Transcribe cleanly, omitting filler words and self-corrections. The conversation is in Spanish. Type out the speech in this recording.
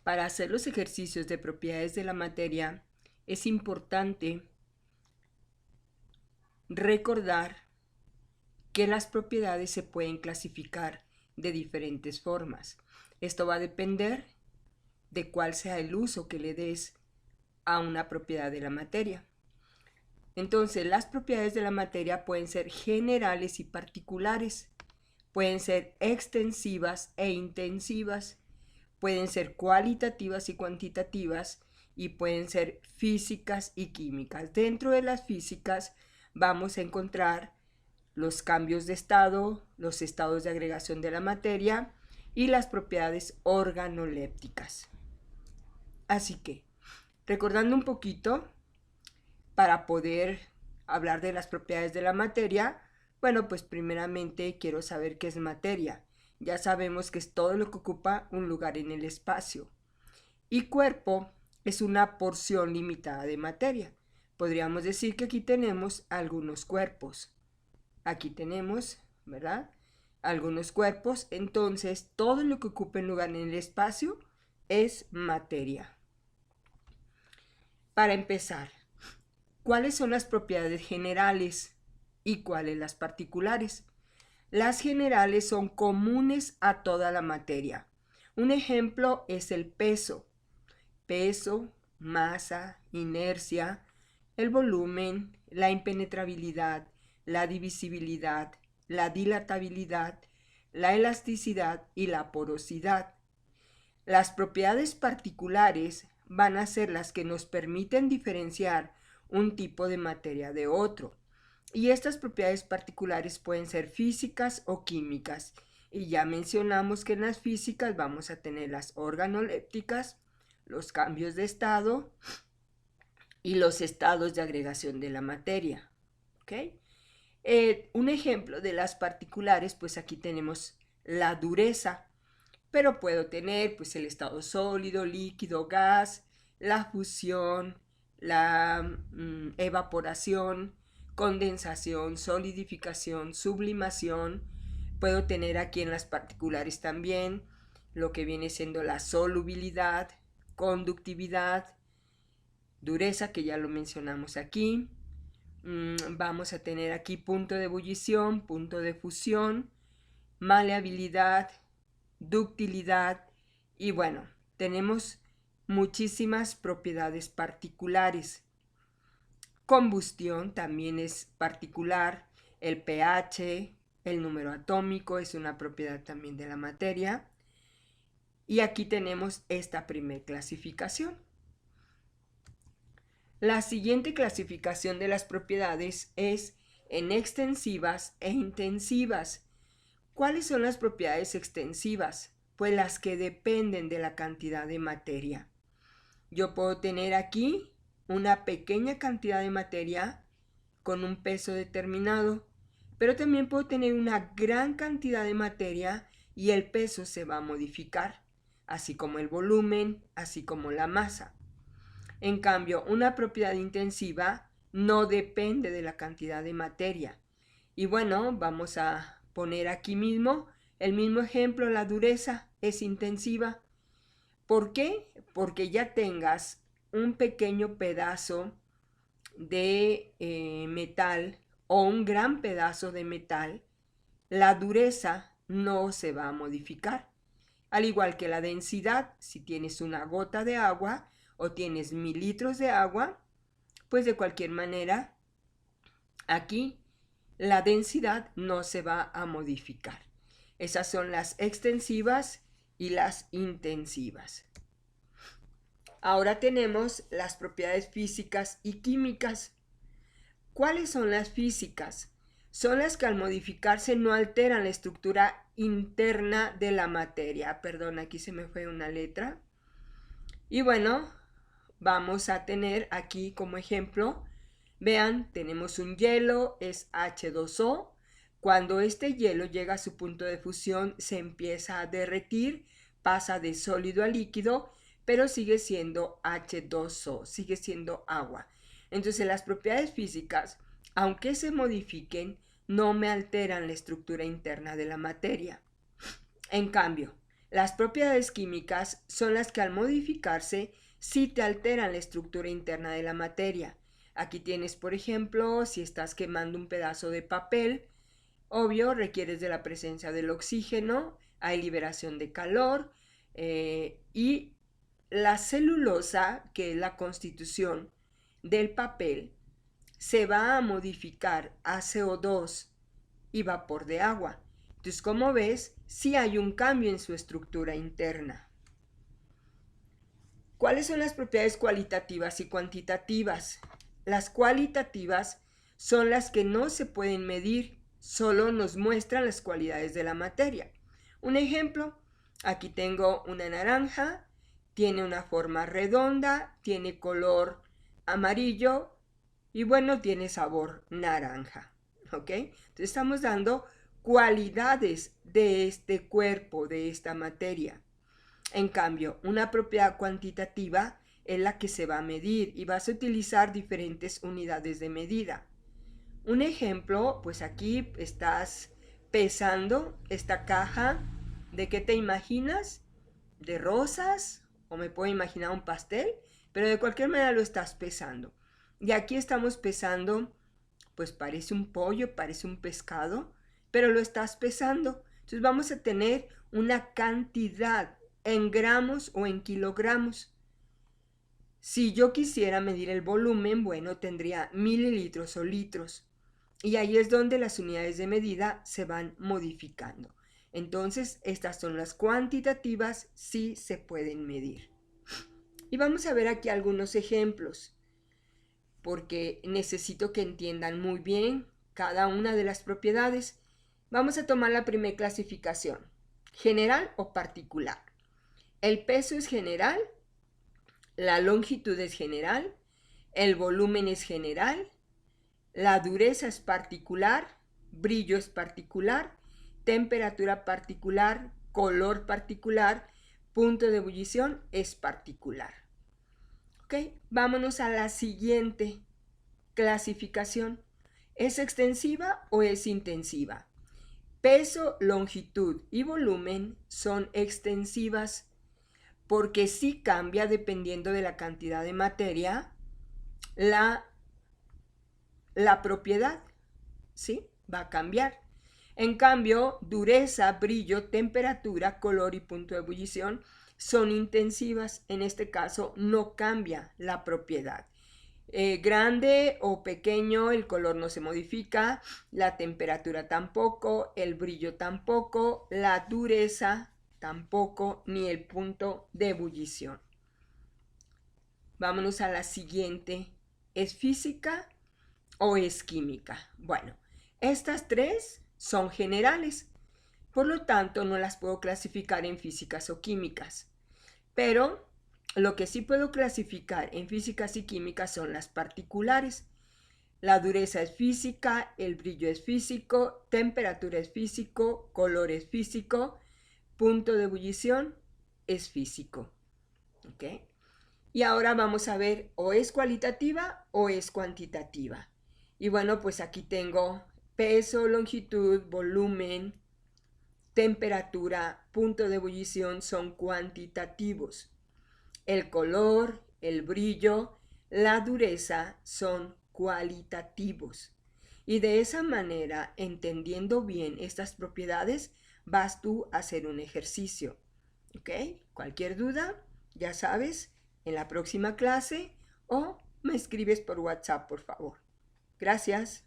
Para hacer los ejercicios de propiedades de la materia, es importante recordar que las propiedades se pueden clasificar de diferentes formas. Esto va a depender de cuál sea el uso que le des a una propiedad de la materia. Entonces, las propiedades de la materia pueden ser generales y particulares, pueden ser extensivas e intensivas, pueden ser cualitativas y cuantitativas y pueden ser físicas y químicas. Dentro de las físicas vamos a encontrar los cambios de estado, los estados de agregación de la materia y las propiedades organolépticas. Así que, recordando un poquito, para poder hablar de las propiedades de la materia, bueno, pues primeramente quiero saber qué es materia. Ya sabemos que es todo lo que ocupa un lugar en el espacio. Y cuerpo es una porción limitada de materia. Podríamos decir que aquí tenemos algunos cuerpos. Aquí tenemos, ¿verdad? Algunos cuerpos. Entonces, todo lo que ocupa un lugar en el espacio es materia. Para empezar, ¿cuáles son las propiedades generales y cuáles las particulares? Las generales son comunes a toda la materia. Un ejemplo es el peso. Peso, masa, inercia, el volumen, la impenetrabilidad, la divisibilidad, la dilatabilidad, la elasticidad y la porosidad. Las propiedades particulares van a ser las que nos permiten diferenciar un tipo de materia de otro. Y estas propiedades particulares pueden ser físicas o químicas. Y ya mencionamos que en las físicas vamos a tener las organolépticas, los cambios de estado y los estados de agregación de la materia. ¿Okay? Un ejemplo de las particulares, pues aquí tenemos la dureza, pero puedo tener pues el estado sólido, líquido, gas, la fusión, la evaporación, condensación, solidificación, sublimación. Puedo tener aquí en las particulares también lo que viene siendo la solubilidad, conductividad, dureza, que ya lo mencionamos aquí. Vamos a tener aquí punto de ebullición, punto de fusión, maleabilidad, ductilidad y bueno, tenemos muchísimas propiedades particulares. Combustión también es particular, el pH, el número atómico es una propiedad también de la materia. Y aquí tenemos esta primer clasificación. La siguiente clasificación de las propiedades es en extensivas e intensivas. ¿Cuáles son las propiedades extensivas? Pues las que dependen de la cantidad de materia. Yo puedo tener aquí una pequeña cantidad de materia con un peso determinado, pero también puedo tener una gran cantidad de materia y el peso se va a modificar, así como el volumen, así como la masa. En cambio, una propiedad intensiva no depende de la cantidad de materia. Y bueno, vamos a poner aquí mismo el mismo ejemplo, la dureza es intensiva. ¿Por qué? Porque ya tengas un pequeño pedazo de metal o un gran pedazo de metal, la dureza no se va a modificar. Al igual que la densidad, si tienes una gota de agua o tienes 1000 litros de agua, pues de cualquier manera, aquí la densidad no se va a modificar. Esas son las extensivas y las intensivas. Ahora tenemos las propiedades físicas y químicas. ¿Cuáles son las físicas? Son las que al modificarse no alteran la estructura interna de la materia. Perdón, aquí se me fue una letra. Y bueno, vamos a tener aquí como ejemplo, vean, tenemos un hielo, es H2O. Cuando este hielo llega a su punto de fusión, se empieza a derretir, pasa de sólido a líquido, pero sigue siendo H2O, sigue siendo agua. Entonces las propiedades físicas, aunque se modifiquen, no me alteran la estructura interna de la materia. En cambio, Las propiedades químicas son las que al modificarse sí te alteran la estructura interna de la materia. Aquí tienes, por ejemplo, si estás quemando un pedazo de papel, obvio, requieres de la presencia del oxígeno, hay liberación de calor y la celulosa, que es la constitución del papel, se va a modificar a CO2 y vapor de agua. Entonces, como ves, sí hay un cambio en su estructura interna. ¿Cuáles son las propiedades cualitativas y cuantitativas? Las cualitativas son las que no se pueden medir, solo nos muestran las cualidades de la materia. Un ejemplo, aquí tengo una naranja, tiene una forma redonda, tiene color amarillo y bueno, tiene sabor naranja. ¿Ok? Entonces estamos dando cualidades de este cuerpo, de esta materia. En cambio, una propiedad cuantitativa es la que se va a medir y vas a utilizar diferentes unidades de medida. Un ejemplo, pues aquí estás pesando esta caja. ¿De qué te imaginas? ¿De rosas? ¿O me puedo imaginar un pastel? Pero de cualquier manera lo estás pesando. Y aquí estamos pesando, pues parece un pollo, parece un pescado, pero lo estás pesando. Entonces vamos a tener una cantidad en gramos o en kilogramos. Si yo quisiera medir el volumen, bueno, tendría mililitros o litros. Y ahí es donde las unidades de medida se van modificando. Entonces, estas son las cuantitativas, sí se pueden medir. Y vamos a ver aquí algunos ejemplos, porque necesito que entiendan muy bien cada una de las propiedades. Vamos a tomar la primera clasificación, general o particular. El peso es general, la longitud es general, el volumen es general, la dureza es particular, brillo es particular, temperatura particular, color particular, punto de ebullición es particular. ¿Ok? Vámonos a la siguiente clasificación. ¿Es extensiva o es intensiva? Peso, longitud y volumen son extensivas porque sí cambia dependiendo de la cantidad de materia la propiedad, ¿sí? Va a cambiar. En cambio, dureza, brillo, temperatura, color y punto de ebullición son intensivas. En este caso no cambia la propiedad. Grande o pequeño, el color no se modifica, la temperatura tampoco, el brillo tampoco, la dureza tampoco, ni el punto de ebullición. Vámonos a la siguiente. ¿Es física o es química? Bueno, estas tres son generales, por lo tanto no las puedo clasificar en físicas o químicas, pero lo que sí puedo clasificar en físicas y químicas son las particulares. La dureza es física, el brillo es físico, temperatura es físico, color es físico, punto de ebullición es físico. ¿Ok? Y ahora vamos a ver o es cualitativa o es cuantitativa. Y bueno, pues aquí tengo peso, longitud, volumen, temperatura, punto de ebullición son cuantitativos. El color, el brillo, la dureza son cualitativos. Y de esa manera, entendiendo bien estas propiedades, vas tú a hacer un ejercicio. ¿Ok? Cualquier duda, ya sabes, en la próxima clase o me escribes por WhatsApp, por favor. Gracias.